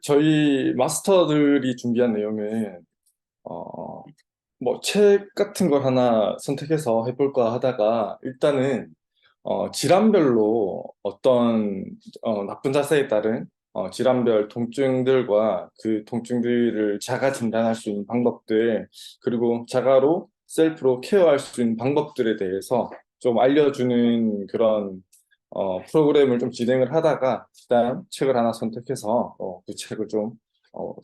저희 마스터들이 준비한 내용은 어, 뭐 책 같은 걸 하나 선택해서 해볼까 하다가 일단은 질환별로 어떤 나쁜 자세에 따른 질환별 통증들과 그 통증들을 자가 진단할 수 있는 방법들, 그리고 자가로 셀프로 케어할 수 있는 방법들에 대해서 좀 알려주는 그런 프로그램을 좀 진행을 하다가 일단 책을 하나 선택해서 그 책을 좀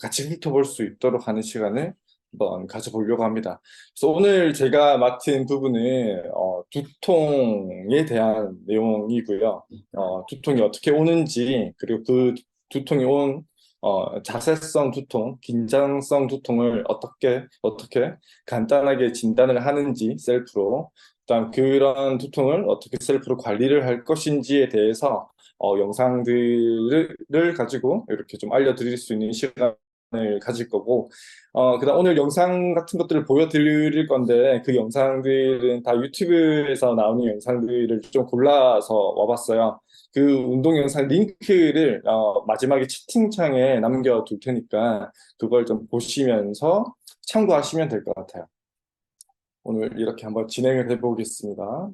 같이 훑어볼 수 있도록 하는 시간을 한번 가져보려고 합니다. 그래서 오늘 제가 맡은 부분은 두통에 대한 내용이고요. 두통이 어떻게 오는지, 그리고 그 두통이 온 자세성 두통, 긴장성 두통을 어떻게 간단하게 진단을 하는지 셀프로, 일단 그런 두통을 어떻게 셀프로 관리를 할 것인지에 대해서 영상들을 가지고 이렇게 좀 알려드릴 수 있는 시간을 가질 거고, 그다음 오늘 영상 같은 것들을 보여드릴 건데 그 영상들은 다 유튜브에서 나오는 영상들을 좀 골라서 와봤어요. 그 운동 영상 링크를 마지막에 채팅창에 남겨둘 테니까 그걸 좀 보시면서 참고하시면 될 것 같아요. 오늘 이렇게 한번 진행을 해보겠습니다.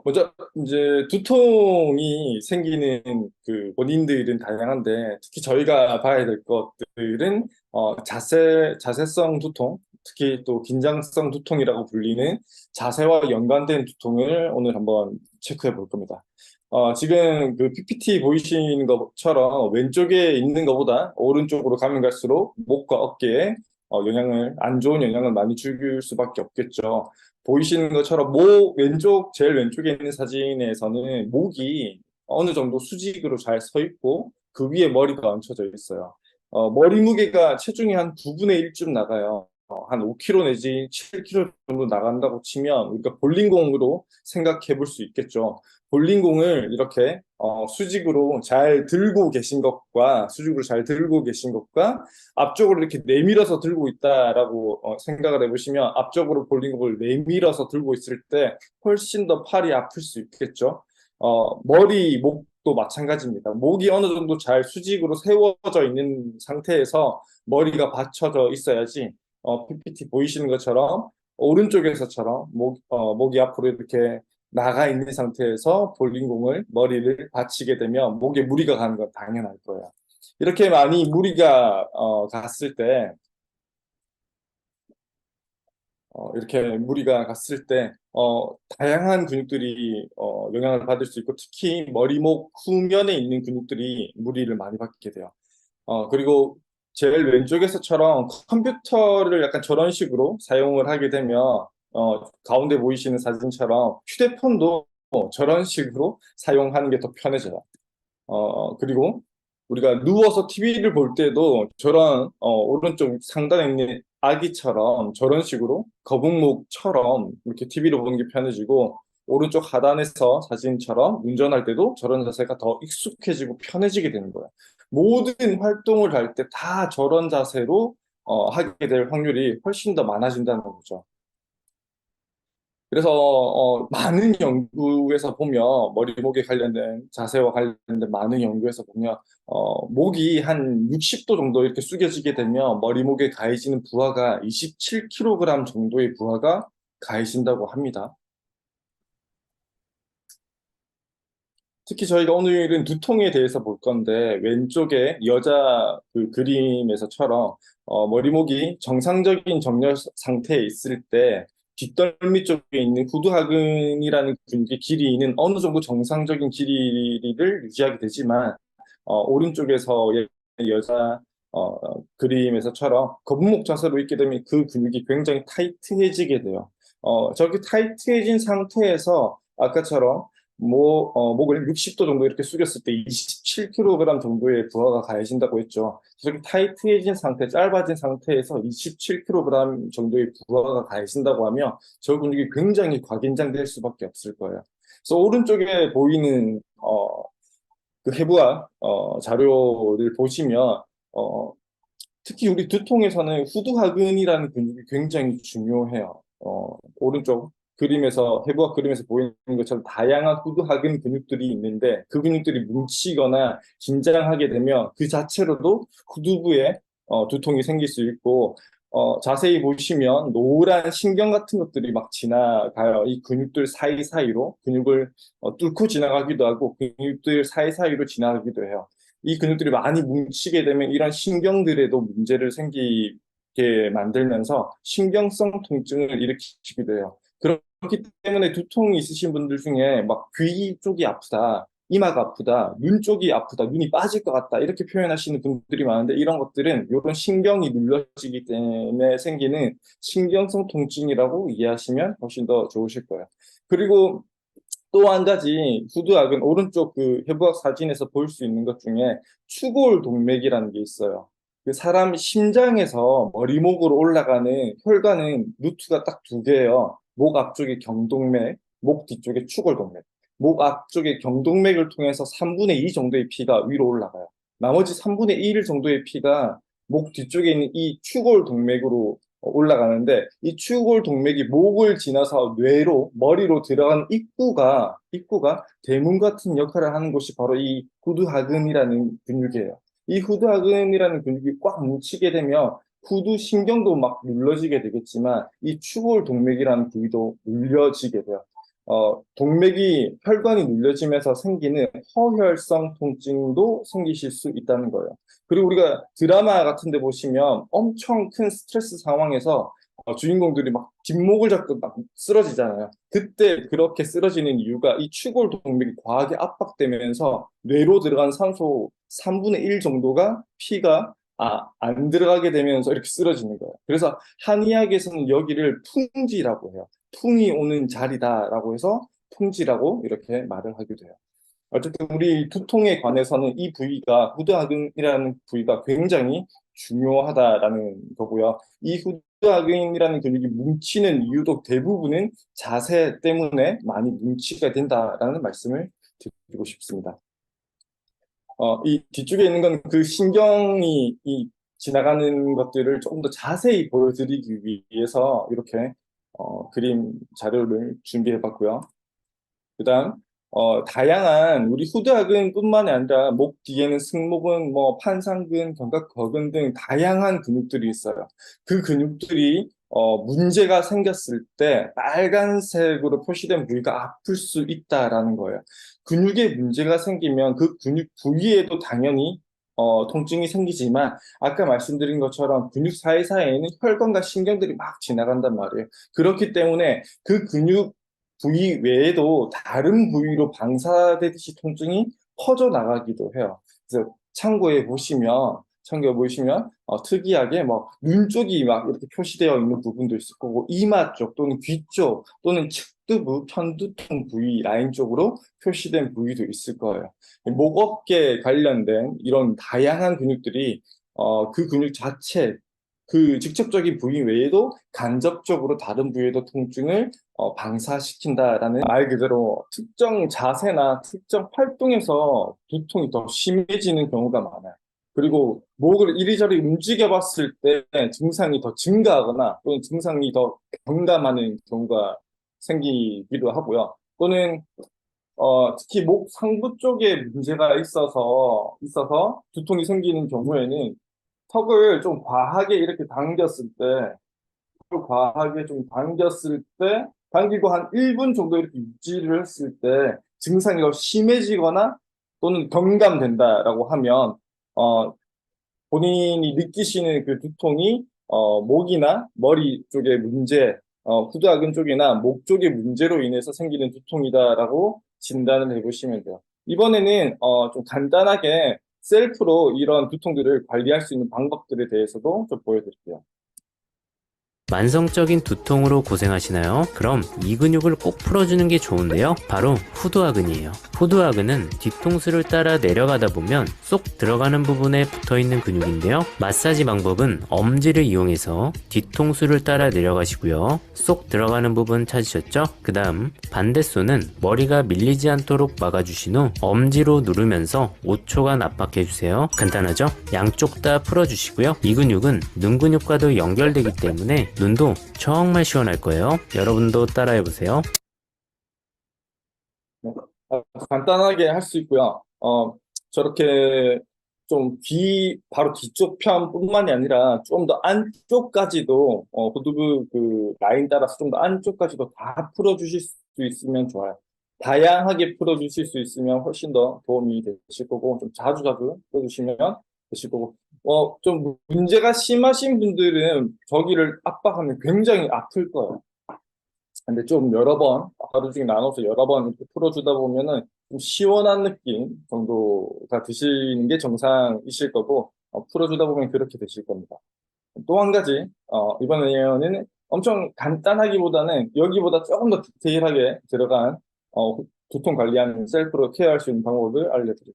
먼저 이제 두통이 생기는 그 원인들은 다양한데 특히 저희가 봐야 될 것들은 자세성 두통, 특히 또 긴장성 두통이라고 불리는 자세와 연관된 두통을 오늘 한번 체크해 볼 겁니다. 지금 그 PPT 보이시는 것처럼 왼쪽에 있는 것보다 오른쪽으로 가면 갈수록 목과 어깨에 안 좋은 영향을 많이 줄 수밖에 없겠죠. 보이시는 것처럼 제일 왼쪽에 있는 사진에서는 목이 어느 정도 수직으로 잘 서 있고 그 위에 머리가 얹혀져 있어요. 머리 무게가 체중이 한 9분의 1쯤 나가요. 한 5kg 내지 7kg 정도 나간다고 치면 우리가 볼링공으로 생각해 볼 수 있겠죠. 볼링공을 이렇게 수직으로 잘 들고 계신 것과 앞쪽으로 이렇게 내밀어서 들고 있다라고 생각을 해보시면 앞쪽으로 볼링공을 내밀어서 들고 있을 때 훨씬 더 팔이 아플 수 있겠죠. 목도 마찬가지입니다. 목이 어느 정도 잘 수직으로 세워져 있는 상태에서 머리가 받쳐져 있어야지 PPT 보이시는 것처럼 오른쪽에서처럼 목이 앞으로 이렇게 나가 있는 상태에서 볼링공을 머리를 받치게 되면 목에 무리가 가는 건 당연할 거예요. 이렇게 많이 무리가 갔을 때 다양한 근육들이 영향을 받을 수 있고 특히 머리목 후면에 있는 근육들이 무리를 많이 받게 돼요. 그리고 제일 왼쪽에서처럼 컴퓨터를 약간 저런 식으로 사용을 하게 되면 가운데 보이시는 사진처럼 휴대폰도 저런 식으로 사용하는 게 더 편해져요. 그리고 우리가 누워서 TV를 볼 때도 저런 오른쪽 상단에 있는 아기처럼 저런 식으로 거북목처럼 이렇게 TV를 보는 게 편해지고 오른쪽 하단에서 사진처럼 운전할 때도 저런 자세가 더 익숙해지고 편해지게 되는 거예요. 모든 활동을 할 때 다 저런 자세로 하게 될 확률이 훨씬 더 많아진다는 거죠. 그래서 많은 연구에서 보면 머리목에 관련된 자세와 관련된 많은 연구에서 보면 목이 한 60도 정도 이렇게 숙여지게 되면 머리목에 가해지는 부하가 27kg 정도의 부하가 가해진다고 합니다. 특히 저희가 오늘은 두통에 대해서 볼 건데 왼쪽에 여자 그 그림에서처럼 머리목이 정상적인 정렬 상태에 있을 때 뒷덜미 쪽에 있는 후두하근이라는 근육의 길이는 어느 정도 정상적인 길이를 유지하게 되지만 오른쪽에서 여자 그림에서처럼 거북목 자세로 있게 되면 그 근육이 굉장히 타이트해지게 돼요. 저렇게 타이트해진 상태에서 아까처럼 목을 60도 정도 이렇게 숙였을 때 27kg 정도의 부하가 가해진다고 했죠. 저렇게 타이트해진 상태, 짧아진 상태에서 27kg 정도의 부하가 가해진다고 하면 저 근육이 굉장히 과긴장될 수밖에 없을 거예요. 그래서 오른쪽에 보이는 그 해부학 자료를 보시면 어, 특히 우리 두통에서는 후두하근이라는 근육이 굉장히 중요해요. 오른쪽 그림에서 해부학 그림에서 보이는 것처럼 다양한 후두하근 근육들이 있는데 그 근육들이 뭉치거나 긴장하게 되면 그 자체로도 후두부에 두통이 생길 수 있고 자세히 보시면 노란 신경 같은 것들이 막 지나가요. 이 근육들 사이사이로 근육을 뚫고 지나가기도 하고 근육들 사이사이로 지나가기도 해요. 이 근육들이 많이 뭉치게 되면 이런 신경들에도 문제를 생기게 만들면서 신경성 통증을 일으키기도 해요. 그렇기 때문에 두통이 있으신 분들 중에 막 귀 쪽이 아프다, 이마가 아프다, 눈 쪽이 아프다, 눈이 빠질 것 같다 이렇게 표현하시는 분들이 많은데 이런 것들은 이런 신경이 눌러지기 때문에 생기는 신경성 통증이라고 이해하시면 훨씬 더 좋으실 거예요. 그리고 또 한 가지 후두학은 오른쪽 그 해부학 사진에서 볼 수 있는 것 중에 추골 동맥이라는 게 있어요. 그 사람 심장에서 머리목으로 올라가는 혈관은 루트가 딱 두 개예요. 목 앞쪽에 경동맥, 목 뒤쪽에 추골 동맥. 목 앞쪽에 경동맥을 통해서 3분의 2 정도의 피가 위로 올라가요. 나머지 3분의 1 정도의 피가 목 뒤쪽에 있는 이 추골 동맥으로 올라가는데 이 추골 동맥이 목을 지나서 뇌로 머리로 들어간 입구가 대문 같은 역할을 하는 곳이 바로 이 후두하근이라는 근육이에요. 이 후두하근이라는 근육이 꽉 뭉치게 되면 후두 신경도 막 눌러지게 되겠지만 이 추골 동맥이라는 부위도 눌려지게 돼요. 동맥이 혈관이 눌려지면서 생기는 허혈성 통증도 생기실 수 있다는 거예요. 그리고 우리가 드라마 같은 데 보시면 엄청 큰 스트레스 상황에서 주인공들이 막 뒷목을 잡고 막 쓰러지잖아요. 그때 그렇게 쓰러지는 이유가 이 추골 동맥이 과하게 압박되면서 뇌로 들어간 산소 3분의 1 정도가 피가 안 들어가게 되면서 이렇게 쓰러지는 거예요. 그래서 한의학에서는 여기를 풍지라고 해요. 풍이 오는 자리다라고 해서 풍지라고 이렇게 말을 하기도 해요. 어쨌든 우리 두통에 관해서는 이 부위가 후두하근이라는 부위가 굉장히 중요하다라는 거고요. 이 후두하근이라는 근육이 뭉치는 이유도 대부분은 자세 때문에 많이 뭉치게 된다라는 말씀을 드리고 싶습니다. 이 뒤쪽에 있는 건 그 신경이 지나가는 것들을 조금 더 자세히 보여드리기 위해서 이렇게 그림 자료를 준비해 봤고요. 그다음 다양한 우리 후두하근뿐만이 아니라 목 뒤에는 승모근, 뭐 판상근, 견갑거근 등 다양한 근육들이 있어요. 그 근육들이 문제가 생겼을 때 빨간색으로 표시된 부위가 아플 수 있다라는 거예요. 근육에 문제가 생기면 그 근육 부위에도 당연히 통증이 생기지만 아까 말씀드린 것처럼 근육 사이사이에는 혈관과 신경들이 막 지나간단 말이에요. 그렇기 때문에 그 근육 부위 외에도 다른 부위로 방사되듯이 통증이 퍼져나가기도 해요. 그래서 참고해 보시면 특이하게 뭐 눈 쪽이 막 이렇게 표시되어 있는 부분도 있을 거고 이마 쪽 또는 귀 쪽 또는 측두부, 편두통 부위 라인 쪽으로 표시된 부위도 있을 거예요. 목 어깨 관련된 이런 다양한 근육들이 그 근육 자체 그 직접적인 부위 외에도 간접적으로 다른 부위에도 통증을 방사시킨다라는 말 그대로 특정 자세나 특정 활동에서 두통이 더 심해지는 경우가 많아요. 그리고 목을 이리저리 움직여 봤을 때 증상이 더 증가하거나 또는 증상이 더 경감하는 경우가 생기기도 하고요. 또는 특히 목 상부 쪽에 문제가 있어서 두통이 생기는 경우에는 턱을 좀 과하게 이렇게 당겼을 때 과하게 좀 당겼을 때, 당기고 한 1분 정도 이렇게 유지를 했을 때 증상이 더 심해지거나 또는 경감된다라고 하면, 본인이 느끼시는 그 두통이, 목이나 머리 쪽에 문제, 후두하근 쪽이나 목 쪽의 문제로 인해서 생기는 두통이다라고 진단을 해보시면 돼요. 이번에는, 좀 간단하게 셀프로 이런 두통들을 관리할 수 있는 방법들에 대해서도 좀 보여드릴게요. 만성적인 두통으로 고생하시나요? 그럼 이 근육을 꼭 풀어주는 게 좋은데요. 바로 후두하근이에요. 후두하근은 뒤통수를 따라 내려가다 보면 쏙 들어가는 부분에 붙어있는 근육인데요. 마사지 방법은 엄지를 이용해서 뒤통수를 따라 내려가시고요. 쏙 들어가는 부분 찾으셨죠? 그 다음 반대손은 머리가 밀리지 않도록 막아주신 후 엄지로 누르면서 5초간 압박해주세요. 간단하죠? 양쪽 다 풀어주시고요. 이 근육은 눈 근육과도 연결되기 때문에 눈도 정말 시원할 거예요. 여러분도 따라해보세요. 네. 간단하게 할 수 있고요. 저렇게 좀 바로 뒤쪽 편뿐만이 아니라 좀 더 안쪽까지도, 후두부 그 라인 따라서 좀 더 안쪽까지도 다 풀어주실 수 있으면 좋아요. 다양하게 풀어주실 수 있으면 훨씬 더 도움이 되실 거고, 좀 자주자주 풀어주시면 되실 거고, 좀 문제가 심하신 분들은 저기를 압박하면 굉장히 아플 거예요. 근데 좀 여러 번, 하루 중에 나눠서 여러 번 이렇게 풀어주다 보면은 좀 시원한 느낌 정도가 드시는 게 정상이실 거고, 풀어주다 보면 그렇게 되실 겁니다. 또 한 가지, 이번에는 엄청 간단하기보다는 여기보다 조금 더 디테일하게 들어간, 두통 관리하는 셀프로 케어할 수 있는 방법을 알려드릴게요.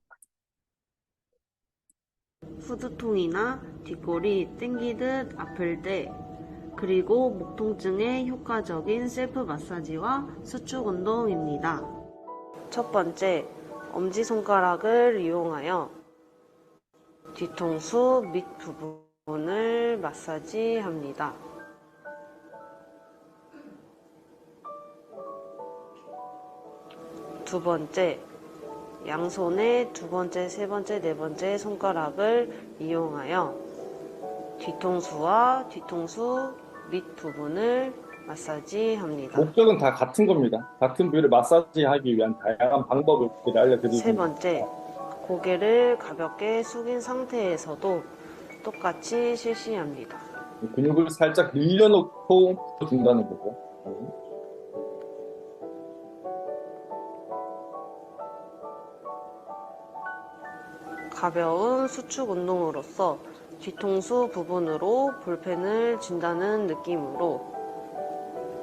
후두통이나 뒷골이 땡기듯 아플 때, 그리고 목 통증에 효과적인 셀프 마사지와 수축 운동입니다. 첫 번째, 엄지손가락을 이용하여 뒤통수 밑 부분을 마사지합니다. 두 번째, 양손의 두 번째, 세 번째, 네 번째 손가락을 이용하여 뒤통수와 뒤통수 밑 부분을 마사지합니다. 목적은 다 같은 겁니다. 같은 부위를 마사지하기 위한 다양한 방법을 알려드리고 세 번째, 고개를 가볍게 숙인 상태에서도 똑같이 실시합니다. 근육을 살짝 늘려놓고 준다는 거죠. 가벼운 수축 운동으로서 뒤통수 부분으로 볼펜을 쥔다는 느낌으로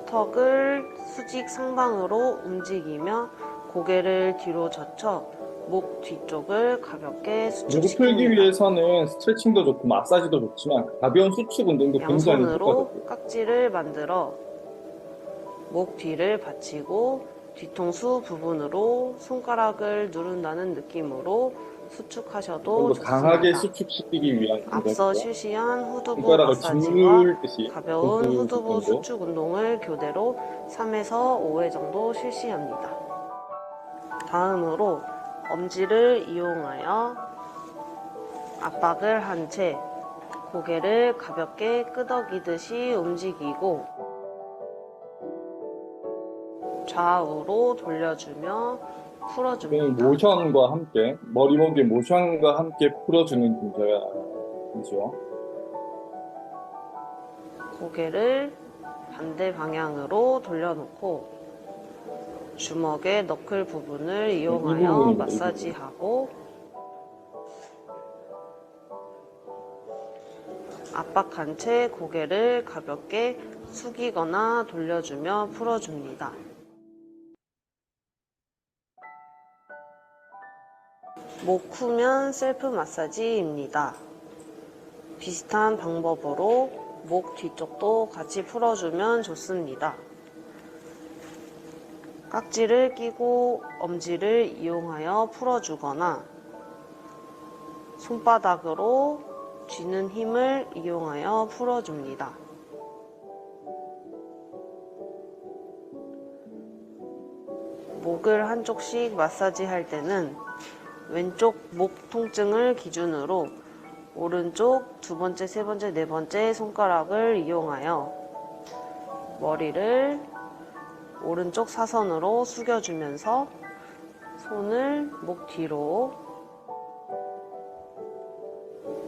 턱을 수직 상방으로 움직이며 고개를 뒤로 젖혀 목 뒤쪽을 가볍게 근육을 풀기 수축시킵니다. 위해서는 스트레칭도 좋고 마사지도 좋지만 가벼운 수축 운동도 굉장히 양손으로 효과적이에요. 깍지를 만들어 목 뒤를 받치고 뒤통수 부분으로 손가락을 누른다는 느낌으로 수축하셔도 좀 더 강하게 좋습니다. 수축시키기 위한 앞서 동작이고요. 실시한 후두부 손가락을 마사지와 짓누르듯이 가벼운 후두부 정도. 수축 운동을 교대로 3에서 5회 정도 실시합니다. 다음으로 엄지를 이용하여 압박을 한 채 고개를 가볍게 끄덕이듯이 움직이고 좌우로 돌려주며 풀어줍니다. 모션과 함께 머리목의 모션과 함께 풀어주는 동작이죠. 고개를 반대 방향으로 돌려놓고 주먹의 너클 부분을 이용하여 부분입니다, 마사지하고 압박한 채 고개를 가볍게 숙이거나 돌려주며 풀어줍니다. 목 후면 셀프 마사지입니다. 비슷한 방법으로 목 뒤쪽도 같이 풀어주면 좋습니다. 깍지를 끼고 엄지를 이용하여 풀어주거나 손바닥으로 쥐는 힘을 이용하여 풀어줍니다. 목을 한쪽씩 마사지할 때는 왼쪽 목 통증을 기준으로 오른쪽 두 번째, 세 번째, 네 번째 손가락을 이용하여 머리를 오른쪽 사선으로 숙여주면서 손을 목 뒤로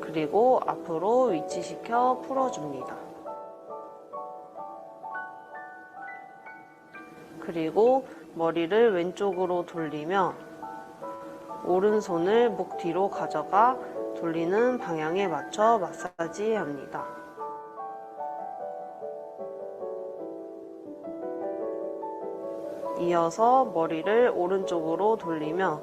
그리고 앞으로 위치시켜 풀어줍니다. 그리고 머리를 왼쪽으로 돌리며 오른손을 목 뒤로 가져가 돌리는 방향에 맞춰 마사지합니다. 이어서 머리를 오른쪽으로 돌리며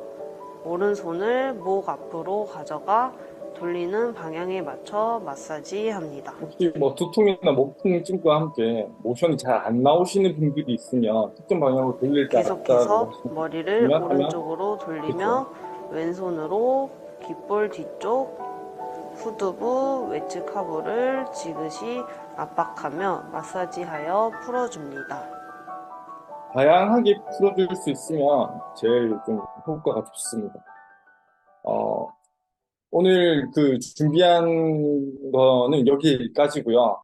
오른손을 목 앞으로 가져가 돌리는 방향에 맞춰 마사지합니다. 혹시 뭐 두통이나 목 통증과 함께 모션이 잘 안 나오시는 분들이 있으면 특정 방향으로 돌릴 때 계속해서 머리를 오른쪽으로 돌리며 그렇죠. 왼손으로 귓볼 뒤쪽 후두부, 외측 하부를 지그시 압박하며 마사지하여 풀어줍니다. 다양하게 풀어줄 수 있으면 제일 좀 효과가 좋습니다. 어, 오늘 그 준비한 거는 여기까지고요.